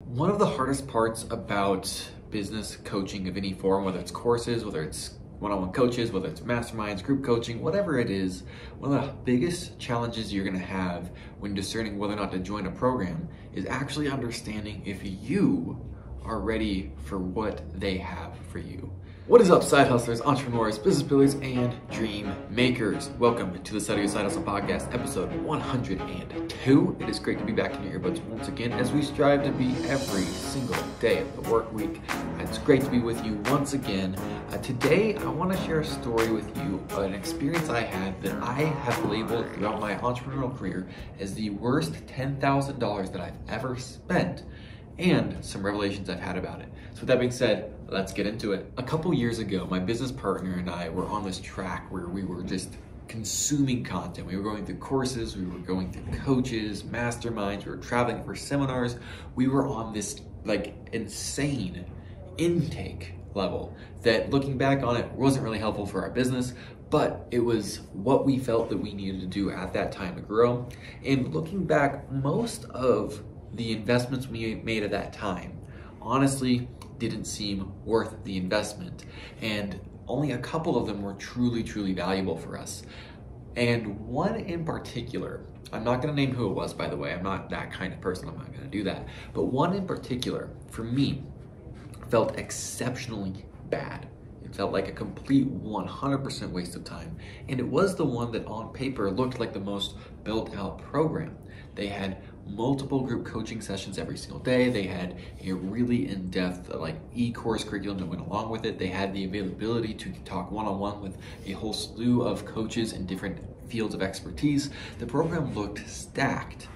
One of the hardest parts about business coaching of any form, whether it's courses, whether it's one-on-one coaches, whether it's masterminds, group coaching, whatever it is, one of the biggest challenges you're gonna have when discerning whether or not to join a program is actually understanding if you are ready for what they have for you. What is up, side hustlers, entrepreneurs, business builders, and dream makers? Welcome to the Study Your Side Hustle Podcast, episode 102. It is great to be back in your earbuds once again as we strive to be every single day of the work week. It's great to be with you once again. Today, I want to share a story with you, an experience I had that I have labeled throughout my entrepreneurial career as the worst $10,000 that I've ever spent, and some revelations I've had about it. So with that being said, let's get into it. A couple years ago, my business partner and I were on this track where we were just consuming content. We were going through courses, we were going through coaches, masterminds, we were traveling for seminars. We were on this insane intake level that, looking back on it, wasn't really helpful for our business, but it was what we felt that we needed to do at that time to grow. And looking back, most of the investments we made at that time honestly didn't seem worth the investment, and only a couple of them were truly valuable for us. And one in particular, I'm not going to name who it was, by the way. I'm not that kind of person. I'm not going to do that. But one in particular, for me, felt exceptionally bad. It felt like a complete 100% waste of time. And it was the one that on paper looked like the most built out program. They had multiple group coaching sessions every single day. They had a really in-depth e-course curriculum that went along with it. They had the availability to talk one-on-one with a whole slew of coaches in different fields of expertise. The program looked stacked,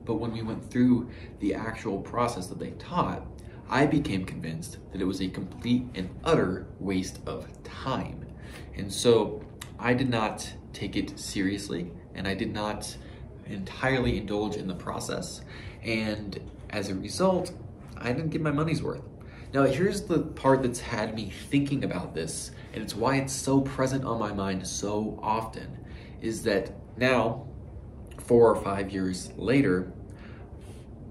but when we went through the actual process that they taught, I became convinced that it was a complete and utter waste of time. And so I did not take it seriously, and I did not entirely indulge in the process. And as a result, I didn't get my money's worth. Now, here's the part that's had me thinking about this, and it's why it's so present on my mind so often, is that now, 4 or 5 years later,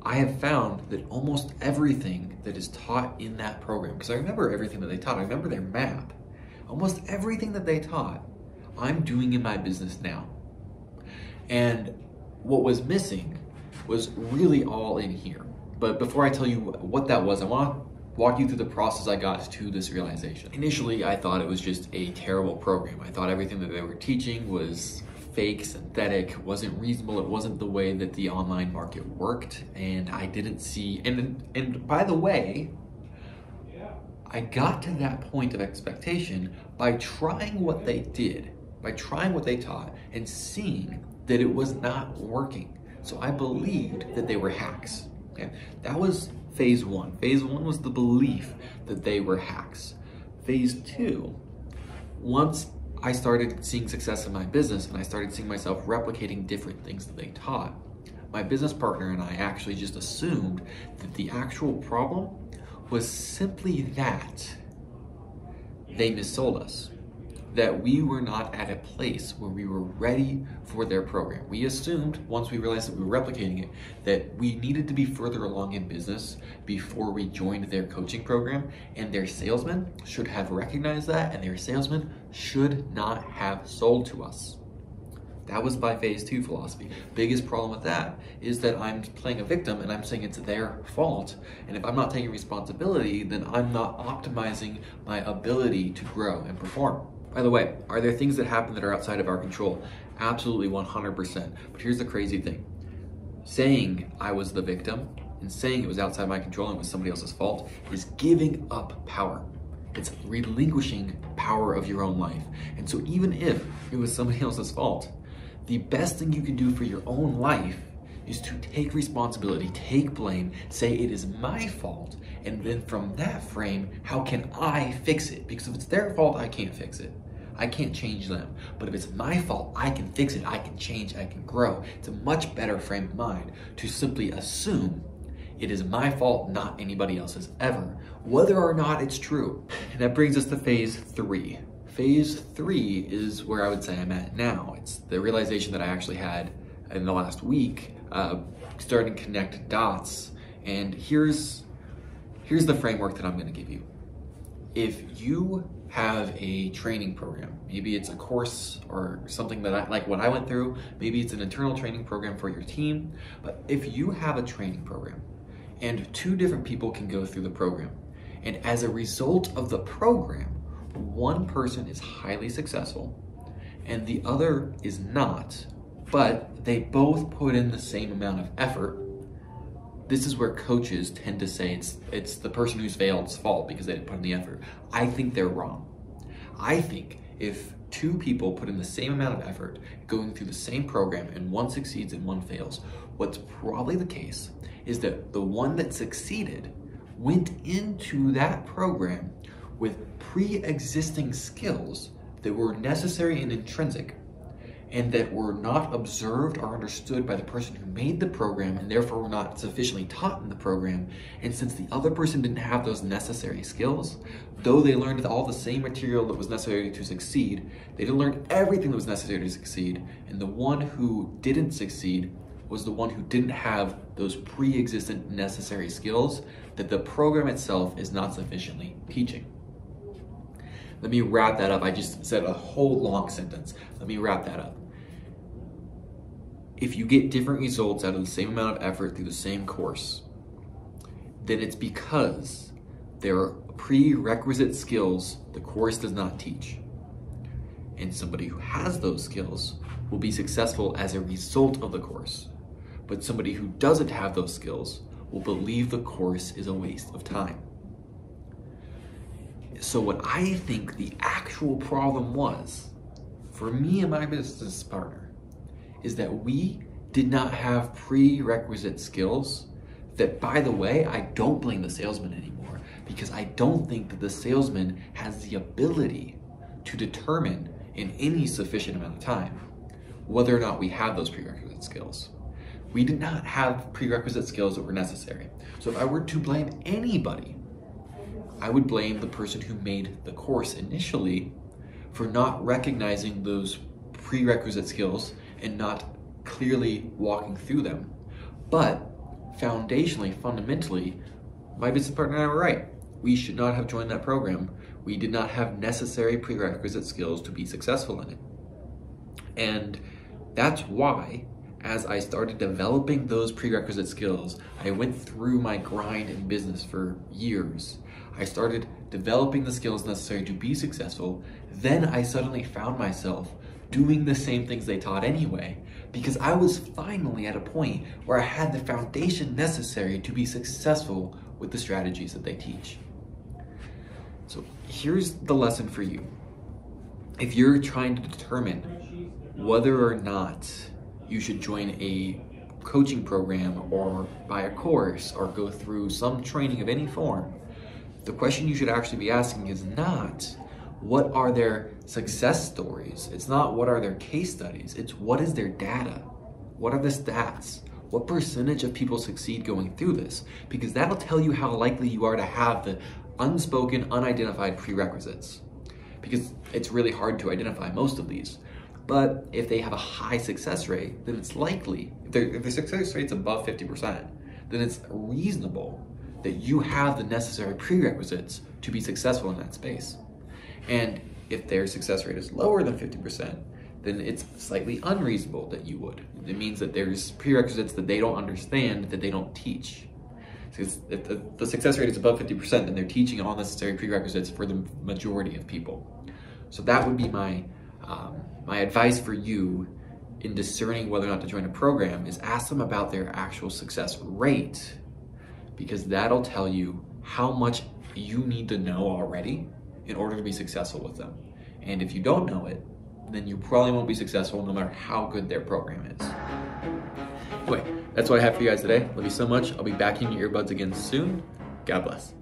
I have found that almost everything that is taught in that program, because I remember everything that they taught, I remember their map, almost everything that they taught, I'm doing in my business now. And what was missing was really all in here. But before I tell you what that was, I want to walk you through the process I got to this realization. Initially, I thought it was just a terrible program. I thought everything that they were teaching was fake, synthetic, wasn't reasonable. It wasn't the way that the online market worked, and I didn't see, and by the way, I got to that point of expectation by trying what they did, by trying what they taught and seeing that it was not working. So I believed that they were hacks. Okay? That was phase one. Phase one was the belief that they were hacks. Phase two, once I started seeing success in my business and I started seeing myself replicating different things that they taught, my business partner and I actually just assumed that the actual problem was simply that they missold us, that we were not at a place where we were ready for their program. We assumed, once we realized that we were replicating it, that we needed to be further along in business before we joined their coaching program, and their salesman should have recognized that, and their salesman should not have sold to us. That was my phase two philosophy. Biggest problem with that is that I'm playing a victim and I'm saying it's their fault. And if I'm not taking responsibility, then I'm not optimizing my ability to grow and perform. By the way, are there things that happen that are outside of our control? Absolutely, 100%. But here's the crazy thing. Saying I was the victim and saying it was outside my control and it was somebody else's fault is giving up power. It's relinquishing power of your own life. And so even if it was somebody else's fault, the best thing you can do for your own life is to take responsibility, take blame, say it is my fault, and then from that frame, how can I fix it? Because if it's their fault, I can't fix it. I can't change them. But if it's my fault, I can fix it, I can change, I can grow. It's a much better frame of mind to simply assume it is my fault, not anybody else's ever, whether or not it's true. And that brings us to phase three. Phase three is where I would say I'm at now. It's the realization that I actually had in the last week, starting to connect dots And here's the framework that I'm gonna give you. If you have a training program, maybe it's a course or something that like what I went through, maybe it's an internal training program for your team, but if you have a training program and 2 different people can go through the program, and as a result of the program, one person is highly successful and the other is not, but they both put in the same amount of effort, this is where coaches tend to say it's the person who's failed's fault because they didn't put in the effort. I think they're wrong. I think if 2 people put in the same amount of effort going through the same program and one succeeds and one fails, what's probably the case is that the one that succeeded went into that program with pre-existing skills that were necessary and intrinsic, and that were not observed or understood by the person who made the program, and therefore were not sufficiently taught in the program. And since the other person didn't have those necessary skills, though they learned all the same material that was necessary to succeed, they didn't learn everything that was necessary to succeed, and the one who didn't succeed was the one who didn't have those pre-existent necessary skills that the program itself is not sufficiently teaching. Let me wrap that up. I just said a whole long sentence. Let me wrap that up. If you get different results out of the same amount of effort through the same course, then it's because there are prerequisite skills the course does not teach. And somebody who has those skills will be successful as a result of the course. But somebody who doesn't have those skills will believe the course is a waste of time. So what I think the actual problem was, for me and my business partner, is that we did not have prerequisite skills that, by the way, I don't blame the salesman anymore, because I don't think that the salesman has the ability to determine in any sufficient amount of time whether or not we have those prerequisite skills. We did not have prerequisite skills that were necessary. So if I were to blame anybody, I would blame the person who made the course initially for not recognizing those prerequisite skills and not clearly walking through them. But foundationally, fundamentally, my business partner and I were right. We should not have joined that program. We did not have necessary prerequisite skills to be successful in it. And that's why, as I started developing those prerequisite skills, I went through my grind in business for years. I started developing the skills necessary to be successful. Then I suddenly found myself doing the same things they taught anyway, because I was finally at a point where I had the foundation necessary to be successful with the strategies that they teach. So here's the lesson for you. If you're trying to determine whether or not you should join a coaching program or buy a course or go through some training of any form, the question you should actually be asking is not what are their success stories. It's not what are their case studies. It's what is their data? What are the stats? What percentage of people succeed going through this? Because that'll tell you how likely you are to have the unspoken, unidentified prerequisites. Because it's really hard to identify most of these. But if they have a high success rate, then it's likely, if the success rate's above 50%, then it's reasonable that you have the necessary prerequisites to be successful in that space. And if their success rate is lower than 50%, then it's slightly unreasonable that you would. It means that there's prerequisites that they don't understand, that they don't teach. Because if the success rate is above 50%, then they're teaching all necessary prerequisites for the majority of people. So that would be my advice for you in discerning whether or not to join a program, is ask them about their actual success rate, because that'll tell you how much you need to know already in order to be successful with them. And if you don't know it, then you probably won't be successful no matter how good their program is. Anyway, that's what I have for you guys today. Love you so much. I'll be back in your earbuds again soon. God bless.